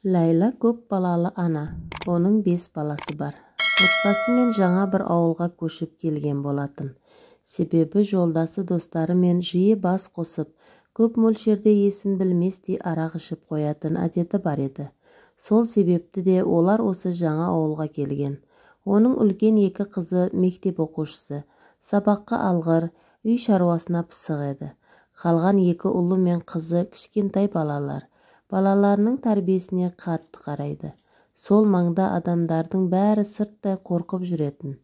Layla көп балалы ана, оның 5 баласы бар. Отбасымен жаңа бір ауылға көшіп келген болатын. Себебі жолдасы достарымен жиі бас қосып, көп мөлшерде есін білместей арақ ішіп қоятын әдеті бар еді. Сол себепті де олар осы жаңа ауылға келген. Оның үлкен 2 қызы мектеп оқушысы, сабаққа алғыр, үй шаруасына пысық еді. Қалған 2 ұлы мен қызы кішкентай балалар. Балаларының тәрбиесіне қатты қарайды. Сол маңда адамдардың бәрі сырттай қорқып жүретін.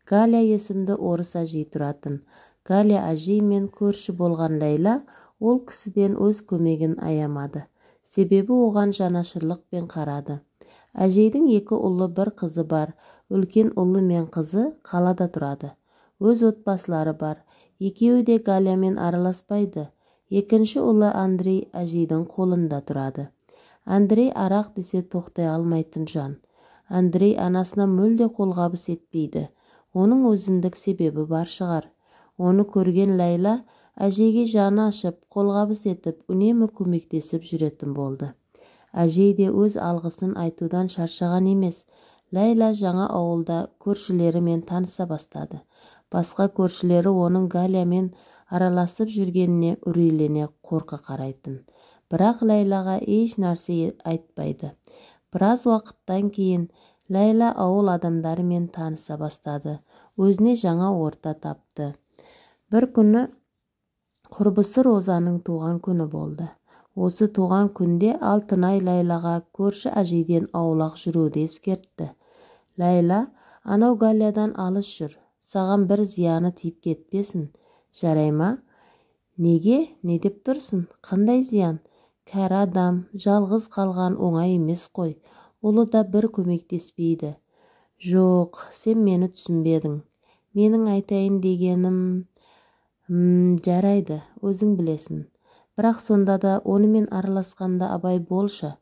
Галя есімді орыс әжей тұратын. Галя әжей мен көрші болған Лайла ол кісіден өз көмегін аямады. Себебі оған жанашырлықпен қарады. Әжейдің 2 ұлы 1 қызы бар. Үлкен ұлы мен қызы қалада тұрады. Өз отбасылары бар. Екеуі де Галямен араласпайды. Екінші ұлы Андрей әжейдің қолында тұрады. Андрей арақ десе тоқтай алмайтын жан. Андрей анасына мүлде қолғабыс етпейді. Оның өзіндік себебі бар шығар. Оны көрген Лайла әжейге жаны ашып, қолғабыс етіп, үнемі көмектесіп жүретін болды. Әжей де өз алғысын айтудан шаршаған емес. Лайла жаңа ауылда көршілерімен таныса бастады. Басқа көршілері оның Галямен араласып жүргеніне үрейлене қорқа қарайтын. Бірақ Лайлаға еш нәрсе айтпайды. Біраз уақыттан кейін Лайла ауыл адамдарымен таныса бастады. Өзіне жаңа орта тапты. Бір күні құрбысы Розаның туған күні болды. Осы туған күнде Алтынай Лайлаға көрші әжейден аулақ жүруді ескертті. Лайла, анау Галядан алыс жүр. Саған бір зияны тиіп кетпесін. Жарай ма? Неге? Не деп тұрсың? Қандай зиян? Кәрі адам, жалғыз қалған оңай емес қой. Ұлы да бір көмектеспейді. Жоқ, сен мені түсінбедің. Менің айтайын дегенім... жарайды, өзің білесің. Бірақ сонда да онымен араласқанда абай болшы.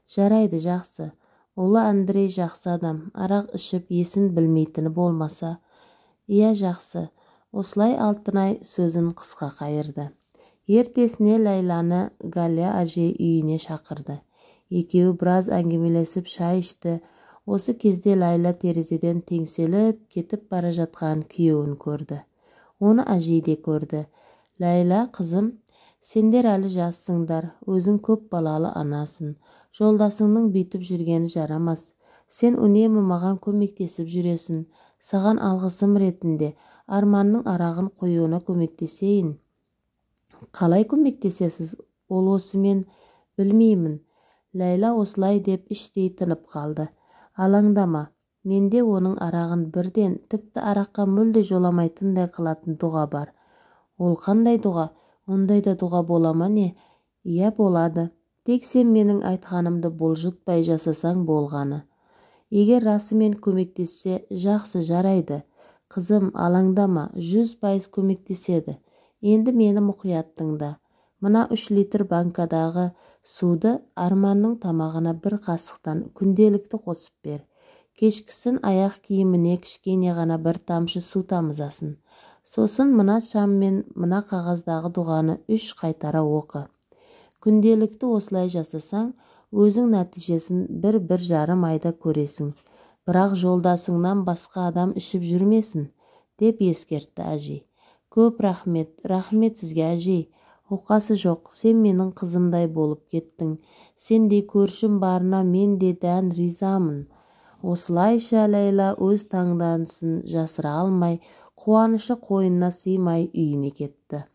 Жарайды, жақсы. Ұлы Андрей жақсы адам, арақ ішіп есін білмейтіні болмаса. Иә, жақсы. Осылай Алтынай сөзін қысқа қайырды. Ертесіне Лайланы Галя әжей үйіне шақырды. Екеуі біраз әңгімелесіп шай ішті. Осы кезде Лайла терезеден теңселіп кетіп бара жатқан күйеуін көрді. Оны әжей де көрді. Лайла, қызым, сендер әлі жассыңдар, өзің көп балалы анасың. Жолдасыңның бүйтіп жүргені жарамас. Сен үнемі маған көмектесіп жүресің. Саған алғысым ретінде Арманның арағын қоюына көмектесейін. Қалай көмектесесіз? Ол осымен білмеймін. Лайла осылай деп іштей тынып қалды. Алаңдама, менде оның арағын бірден, тіпті араққа мүлде жоламайтындай қылатын дұға бар. Ол қандай дұға? Ондай да дұға бола ма не? Иә, болады. Тек сен менің айтқанымды бұлжытпай жасасаң болғаны. Егер расымен көмектессе, жақсы, жарайды. Қызым, алаңдама, 100% көмектеседі. Енді мені мұқият тыңда. Мына 3 литр банкадағы суды Арманның тамағына 1 қасықтан күнделікті қосып бер. Кешкісін аяқ киіміне кішкене ғана 1 тамшы су тамызасын. Сосын мына шам мен мына қағаздағы дұғаны 3 қайтара оқы. Күнделікті осылай жасасаң, өзің нәтижесін 1-1,5 айда көресің. Бірақ жолдасыңнан басқа адам ішіп жүрмесін, деп ескертті әжей. Көп рахмет, рахмет сізге әжей. Оқасы жоқ, сен менің қызымдай болып кеттің. Сендей көршім барына мен де дән ризамын. Осылайша Лайла өз таңданысын жасыра алмай, қуанышы қойнына сыймай үйіне кетті.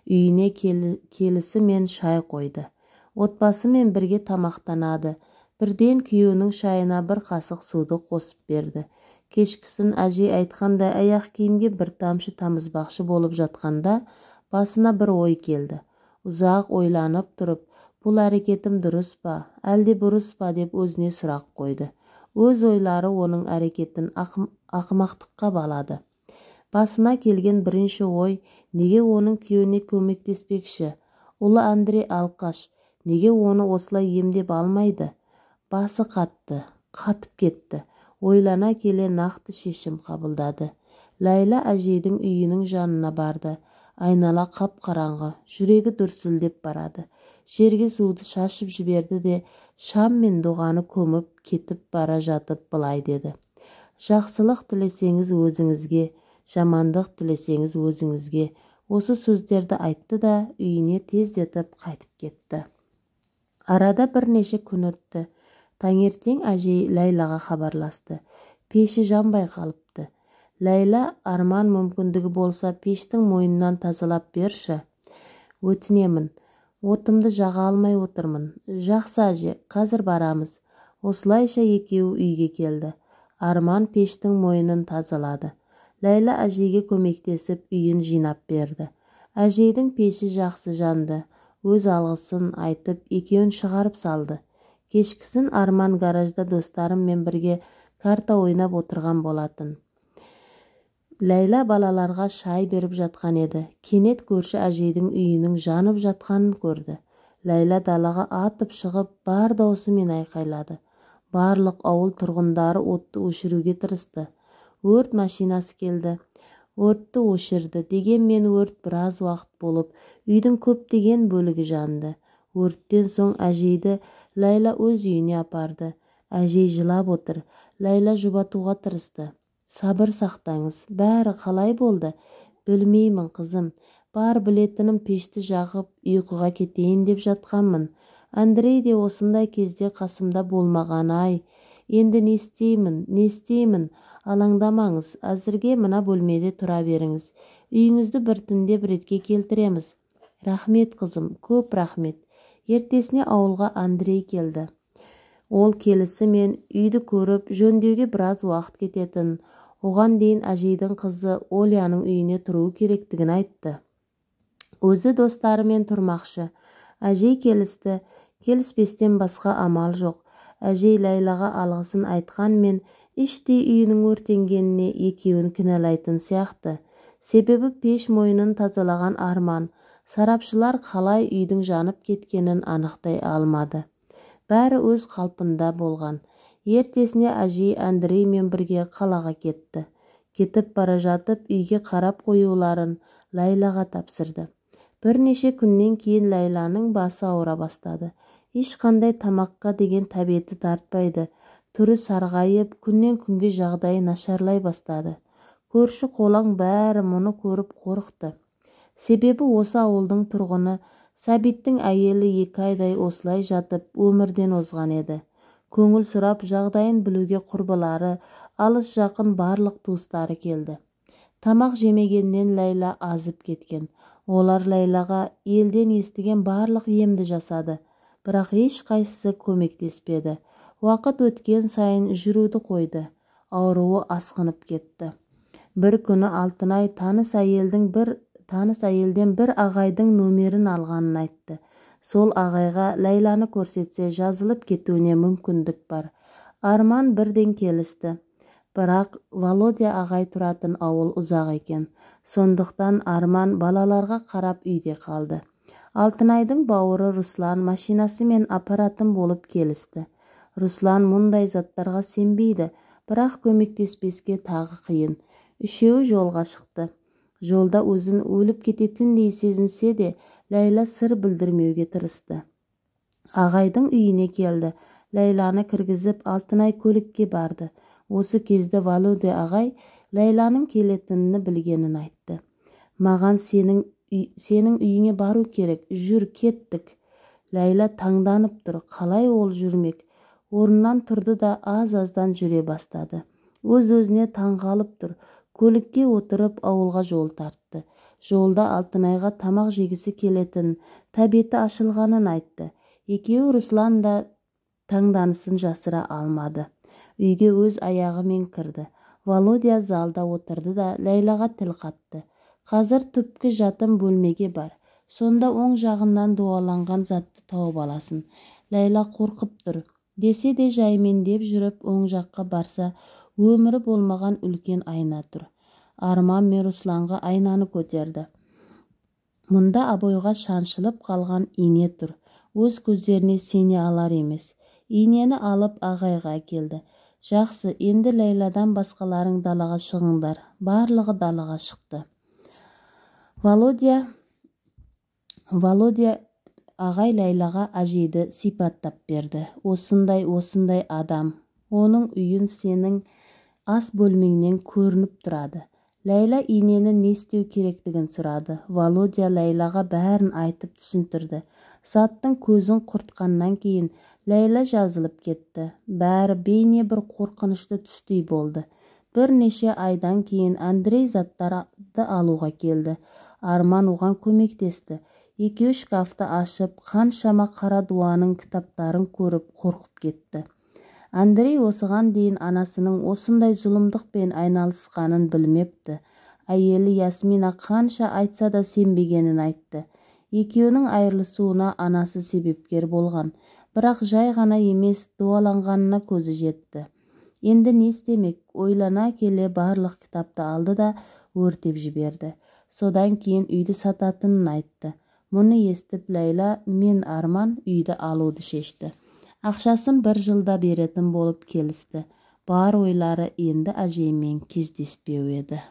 Үйіне келісімен шай қойды. Отбасымен бірге тамақтанады. Бірден күйеуінің шайына 1 қасық суды қосып берді. Кешкісін әжей айтқандай аяқ киімге 1 тамшы тамызбақшы болып жатқанда басына бір ой келді. Ұзақ ойланып тұрып, бұл әрекетім дұрыс па, әлде бұрыс па деп өзіне сұрақ қойды. Өз ойлары оның әрекетін ақымақтыққа балады. Басына келген бірінші ой, неге оның күйеуіне көмектеспекші? Ұлы Андрей алқаш, неге оны осылай емдеп алмайды? Басы қатып кетті. Ойлана келе нақты шешім қабылдады. Лайла әжейдің үйінің жанына барды. Айнала қап-қараңғы, жүрегі дүрсілдеп барады. жерге суды шашып жіберді де шам мен доғаны көміп кетіп бара жатып былай деді: жақсылық тілесеңіз өзіңізге, жамандық тілесеңіз өзіңізге. Осы сөздерді айтты да үйіне тездетіп қайтып кетті. Арада бірнеше күн өтті. Таңертең әжей Ләйлаға хабарласты. Пеші жанбай қалыпты. Ләйла: Арман, мүмкіндігі болса пештің мойнынан тазалап берші. Өтінемін, отымды жаға алмай отырмын. Жақсы әже, қазір барамыз. Осылайша екеуі үйге келді. Арман пештің мойнын тазалады. Ләйла әжейге көмектесіп үйін жинап берді. Әжейдің пеші жақсы жанды. Өз алғысын айтып екеуін шығарып салды. Кешкісін Арман гаражда достарыммен бірге карта ойнап отырған болатын. Ләйла балаларға шай беріп жатқан еді. Кенет көрші әжейдің үйінің жанып жатқанын көрді. Ләйла далаға атып шығып бар даусымен айқайлады. Барлық ауыл тұрғындары отты өшіруге тырысты. Өрт машинасы келді. Өртті өшірді. Дегенмен өрт біраз уақыт болып, үйдің көптеген бөлігі жанды. Өрттен соң әжейді Ләйла өз үйіне апарды. Әжей жылап отыр. Ләйла жұбатуға тырысты. Сабыр сақтаңыз. Бәрі қалай болды? Білмеймін, қызым. Бар білетінім пешті жағып ұйқыға кетейін деп жатқанмын. Андрей де осындай кезде қасымда болмаған-ай. Енді не істеймін? Алаңдамаңыз, әзірге мына бөлмеде тұра беріңіз. Үйіңізді біртіндеп ретке келтіреміз. Рахмет, қызым, көп рахмет. Ертесіне ауылға Андрей келді. Ол келісімен үйді көріп, жөндеуге біраз уақыт кететін. Оған дейін әжейдің қызы Оляның үйіне тұруы керектігін айтты. Өзі достарымен тұрмақшы. Әжей келісті. Келіспестен басқа амал жоқ. Әжей Ләйлаға алғысын айтқанмен, іштей үйінің өртенгеніне екеуін кінәлайтын сияқты. Себебі пеш мойнын тазалаған Арман. Сарапшылар қалай үйдің жанып кеткенін анықтай алмады. Бәрі өз қалпында болған. Ертесіне әжей Андреймен бірге қалаға кетті. Кетіп бара жатып үйге қарап қоюларын Ләйлаға тапсырды. Бірнеше күннен кейін Ләйланың басы ауыра бастады. Ешқандай тамаққа деген тәбеті тартпайды. Түрі сарғайып, күннен күнге жағдайы нашарлай бастады. Көрші қолаң бәрі мұны көріп қорықты. Себебі осы ауылдың тұрғыны Сәбиттің әйелі 2 айдай осылай жатып өмірден озған еді. Көңіл сұрап жағдайын білуге құрбылары, алыс жақын барлық туыстары келді. Тамақ жемегеннен Ләйла азып кеткен. Олар Ләйлаға елден естіген барлық емді жасады. Бірақ еш қайсысы көмектеспеді. Уақыт өткен сайын жүруді қойды. Ауруы асқынып кетті. Бір күні Алтынай таныс әйелден бір ағайдың нөмерін алғанын айтты. Сол ағайға Ләйланы көрсетсе жазылып кетуіне мүмкіндік бар. Арман бірден келісті. Бірақ Володя ағай тұратын ауыл ұзақ екен. Сондықтан Арман балаларға қарап үйде қалды. Алтынайдың бауыры Руслан машинасы мен аппаратын болып келісті. Руслан мұндай заттарға сенбейді, бірақ көмектеспеске тағы қиын. Үшеуі жолға шықты. Жолда өзін өліп кететіндей сезінсе де, Ләйла сыр білдірмеуге тырысты. Ағайдың үйіне келді. Ләйланы кіргізіп, Алтынай көлікке барды. Осы кезде Володя ағай Ләйланың келетінін білгенін айтты. Маған сенің үйіңе бару керек, жүр, кеттік. Ләйла таңданып тұр, қалай ол жүрмек? Орнынан тұрды да аз-аздан жүре бастады. Өз-өзіне таңғалып тұр. Көлікке отырып ауылға жол тартты. Жолда Алтынайға тамақ жегісі келетін, тәбеті ашылғанын айтты. Екеуі Руслан да таңданысын жасыра алмады. Үйге өз аяғымен кірді. Володя залда отырды да Ләйлаға тіл қатты. Қазір түпкі жатын бөлмеге бар. Сонда оң жағынан дуаланған затты тауып аласың. Ләйла қорқып тұр. Десе де жаймендеп жүріп оң жаққа барса, өмірі болмаған үлкен айна тұр. Арман мен Русланға айнаны көтерді. Мұнда абойға шаншылып қалған ине тұр. Өз көздеріне сене алар емес. Инені алып ағайға келді. Жақсы, енді Ләйладан басқаларың далаға шығыңдар. Барлығы далаға шықты. Володя ағай Ләйлаға әжейді сипаттап берді. Осындай адам. Оның үйін сенің ас бөлмеңнен көрініп тұрады. Ләйла инені не істеу керектігін сұрады. Володя Ләйлаға бәрін айтып түсіндірді. Заттың көзін құртқаннан кейін Ләйла жазылып кетті. Бәрі бейне бір қорқынышты түстей болды. Бірнеше айдан кейін Андрей заттарды алуға келді. Арман оған көмектесті. Екеуі шкафты ашып, қаншама қара дуаның кітаптарын көріп қорқып кетті. Андрей осыған дейін анасының осындай зұлымдықпен айналысқанын білмепті. Әйелі Ясмина қанша айтса да сенбегенін айтты. Екеуінің айырылысуына анасы себепкер болған. Бірақ жай ғана емес, дуаланғанына көзі жетті. Енді не істемек? Ойлана келе барлық кітапты алды да өртеп жіберді. Содан кейін үйді сататынын айтты. Мұны естіп Ләйла мен Арман үйді алуды шешті. Ақшасын 1 жылда беретін болып келісті. Бар ойлары енді әжеймен кездеспеу еді.